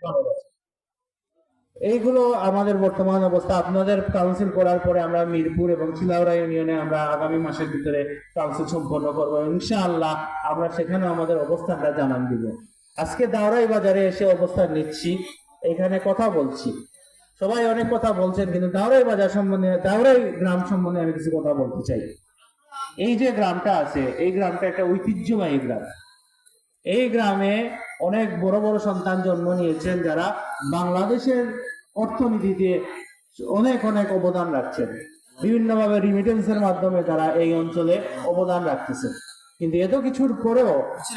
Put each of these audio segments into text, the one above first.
ভালোবাসে। এইগুলো আমাদের বর্তমান অবস্থা। আপনাদের কাউন্সিল করার পরে আমরা মিরপুর এবং চিলাউড়া ইউনিয়নে আমরা আগামী মাসের ভিতরে কাউন্সিল সম্পন্ন করবো ইনশাআল্লাহ। আমরা সেখানে আমাদের অবস্থানটা জানান দিব। আজকে দাওরাই বাজারে এসে অবস্থান নিচ্ছি, এখানে কথা বলছি। সবাই অনেক কথা বলছেন, কিন্তু দাওরাই বাজার সম্বন্ধে, দাওরাই গ্রাম সম্বন্ধে আমি কিছু কথা বলতে চাই। এই যে গ্রামটা আছে, এই গ্রামটা একটা ঐতিহ্যবাহী গ্রাম। এই গ্রামে অনেক বড় বড় সন্তান জন্ম নিয়েছেন, যারা বাংলাদেশের অর্থনীতিতে অনেক অনেক অবদান রাখছেন। বিভিন্নভাবে রিমিটেন্সের মাধ্যমে তারা এই অঞ্চলে অবদান রাখতেছেন। কিন্তু এত কিছুর পরেও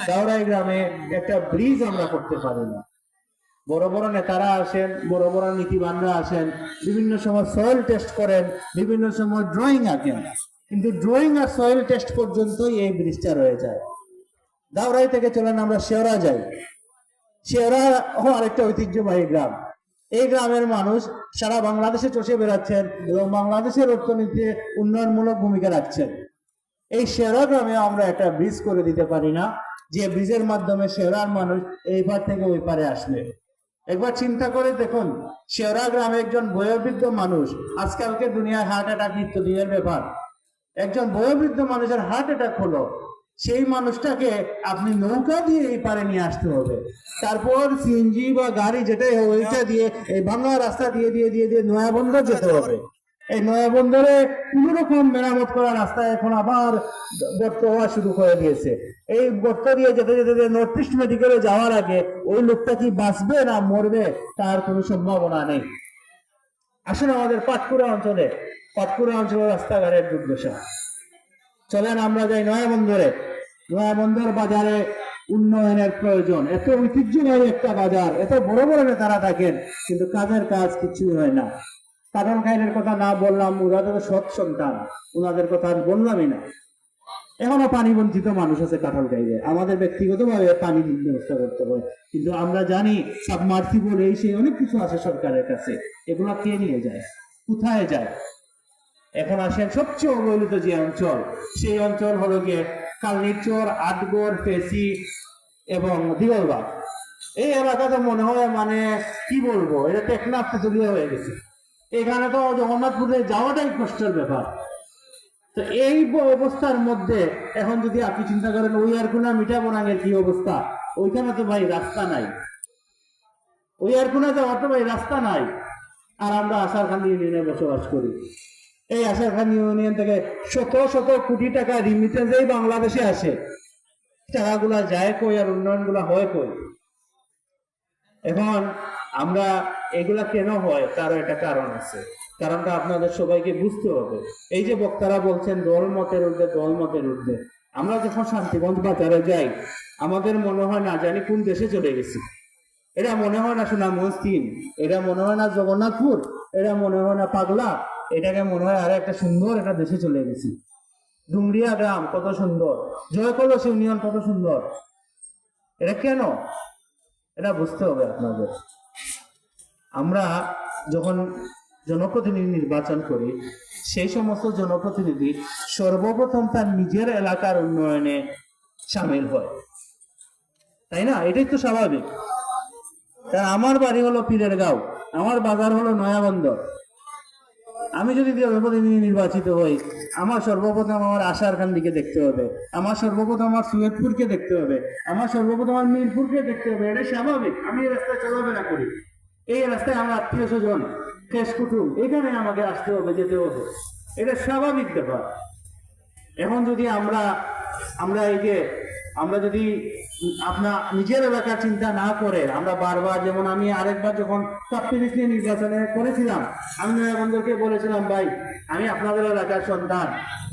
দাওরাই গ্রামে একটা ব্রিজ আমরা করতে পারি না। বড় বড় নেতারা আসেন, বড় বড় নীতিবানরা আসেন, বিভিন্ন সময় সয়েল টেস্ট করেন, বিভিন্ন সময় ড্রয়িং আঁকেন, কিন্তু ড্রয়িং আর সয়েল টেস্ট পর্যন্তই এই ব্রিজটা রয়ে যায়। দাওরাই থেকে চলেন আমরা শেওড়া যাই। শেওড়া আরেকটা ঐতিহ্যবাহী গ্রাম। এই গ্রামের মানুষ সারা বাংলাদেশে চষে বেড়াচ্ছেন এবং বাংলাদেশের অর্থনীতিতে উন্নয়নমূলক ভূমিকা রাখছেন। এই শেওড়া গ্রামে আমরা একটা ব্রিজ করে দিতে পারি না, যে ব্রিজের মাধ্যমে শেওড়ার মানুষ এই পার থেকে ওই পারে আসবে। একবার চিন্তা করে দেখুন, শেওড়া গ্রামে একজন বয়োবৃদ্ধ মানুষ, আজকালকে দুনিয়ায় হার্ট অ্যাটাক নিত্যদিনের ব্যাপার। একজন বয়োবৃদ্ধ মানুষের হার্ট অ্যাটাক হলো, সেই মানুষটাকে আপনি নৌকা দিয়ে এই পারে নিয়ে আসতে হবে, তারপর সিএনজি বা গাড়ি যেটাই হোক ওইটা দিয়ে এই বাংলা রাস্তা দিয়ে দিয়ে দিয়ে দিয়ে নয়াবন্দর যেতে হবে। এই নয়াবন্দরে কোন রকম মেরামত করা রাস্তা এখন আবার গর্ত হওয়া শুরু করে দিয়েছে। এই গর্ত দিয়ে যেতে যেতে নর্থ ইস্ট মেডিকেলে যাওয়ার আগে ওই লোকটা কি বাঁচবে না মরবে তার কোনো সম্ভাবনা নেই। আসলে আমাদের পাটকুড়া অঞ্চলের রাস্তাঘাটের দুর্দশা। চলেন আমরা যাই নয়াবন্দরে। নয়াবন্দর বাজারে উন্নয়নের প্রয়োজন। এত ঐতিহ্যবাহী একটা বাজার, এত বড় বড় নেতারা থাকেন, কিন্তু কাজের কাজ কিছুই হয় না। কারণ খাইলের কথা না বললাম, ওরা তো সৎ সন্তান, ওনাদের কথা বললামই না। এখনো পানি বঞ্চিত মানুষ আছে কাঁঠাল খাইলে, আমাদের ব্যক্তিগতভাবে পানি ব্যবস্থা করতে হয়। কিন্তু আমরা জানি সাবমার্সিবল এই সেই অনেক কিছু আছে সরকারের কাছে, এগুলা কে নিয়ে যায়, কোথায় যায়? এখন আসেন সবচেয়ে অবহেলিত যে অঞ্চল, সেই অঞ্চল হলো গিয়ে কালনিরচর, আটগড়, ফেসি এবং দিগলবাগ। এই এলাকাতে মনে হয় মানে কি বলবো, এটা টেকনাফ তেতুলিয়া হয়ে গেছে। এখানে তো জগন্নাথপুরে যাওয়াটাই কষ্টের ব্যাপার। তো এই অবস্থার মধ্যে এখন যদি আপনি চিন্তা করেন ওই আর কোনা মিঠাবোনাঙের কি অবস্থা, ওইখানে তো ভাই রাস্তা নাই, ওই আর কোনা যাওয়ার তো ভাই রাস্তা নাই। আর আমরা আশারখান ইউনিয়নে বসবাস করি। এই আশারখান ইউনিয়ন থেকে শত শত কোটি টাকা রিমিটেন্সেই বাংলাদেশে আসে, টাকাগুলা যায় কই আর উন্নয়নগুলা হয় কই? এখন আমরা এগুলা কেন হয়, তারও একটা কারণ আছে। কারণটা আপনাদের সবাইকে বুঝতে হবে। এই যে বক্তারা বলছেন দলমতের ঊর্ধ্বে, আমরা যখন শান্তিগঞ্জ বাজারে যাই, আমাদের মনে হয় না জানি কোন দেশে চলে গেছি। এটা মনে হয় না সুনামগঞ্জ 3, এটা মনে হয় না জগন্নাথপুর, এটা মনে হয় না পাগলা, এটাকে মনে হয় আর একটা সুন্দর একটা দেশে চলে গেছি। ডুংরিয়া গ্রাম কত সুন্দর, জয়কলস ইউনিয়ন কত সুন্দর। এটা কেন? এটা বুঝতে হবে আপনাদের। আমরা যখন জনপ্রতিনিধি নির্বাচন করি, সেই সমস্ত জনপ্রতিনিধি সর্বপ্রথম তার নিজের এলাকার উন্নয়নে সামিল হয়, তাই না? এটাই তো স্বাভাবিক। কারণ আমার বাড়ি হলো পীরের গাঁও, আমার বাজার হলো নয়াবন্দর। আমি যদি জনপ্রতিনিধি নির্বাচিত হই, আমার সর্বপ্রথম আমার আশারখান দিকে দেখতে হবে, আমার সর্বপ্রথম আমার সৈয়দপুরকে দেখতে হবে, আমার সর্বপ্রথম আমার মিরপুরকে দেখতে হবে। এটা স্বাভাবিক। আমি এই রাস্তায় চলাফেরা করি, এই রাস্তায় আমার আত্মীয় স্বজন, শেষ কুটুম, এখানে আমাকে আসতে হবে, যেতে হবে। এটা স্বাভাবিক ব্যাপার। এখন যদি আমরা এই যে আমরা যদি আপনার নিজের এলাকার চিন্তা না করে আমরা বারবার, যেমন আমি আরেকবার যখন সাবপিরিস নিয়ে নির্বাচনে করেছিলাম, আমি নয়াবন্দরকে বলেছিলাম, ভাই আমি আপনাদের এলাকার সন্তান,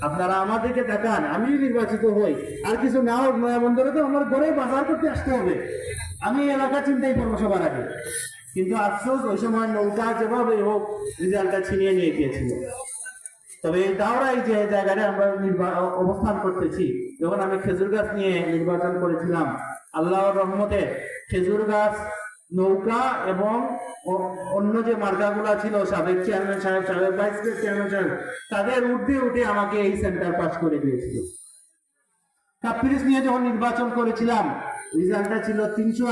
আপনারা আমাদেরকে দেখান, আমি নির্বাচিত হই, আর কিছু না হোক নয়াবন্দরে তো আমার ঘরে বাজার করতে আসতে হবে, আমি এলাকার চিন্তাই করবো সবার আগে। কিন্তু আফসোস ওই সময় নৌকা যেভাবে হোক রেজাল্টটা ছিনিয়ে নিয়ে গিয়েছিল। তবে এই দাওরাই যে জায়গাটা আমরা অবস্থান করতেছি, যখন আমি খেজুর গাছ নিয়ে নির্বাচন করেছিলাম, আল্লাহর রহমতে খেজুর গাছ, নৌকা এবং অন্য যে মার্কাগুলা ছিল, সাবেক চেয়ারম্যান সাহেব, সাবেক ভাইস চেয়ারম্যান সাহেব, তাদের ঊর্ধ্বে উঠে আমাকে এই সেন্টার পাস করে দিয়েছিল। কাপ পিরিচ নিয়ে যখন নির্বাচন করেছিলাম, রেজাল্টটা ছিল 300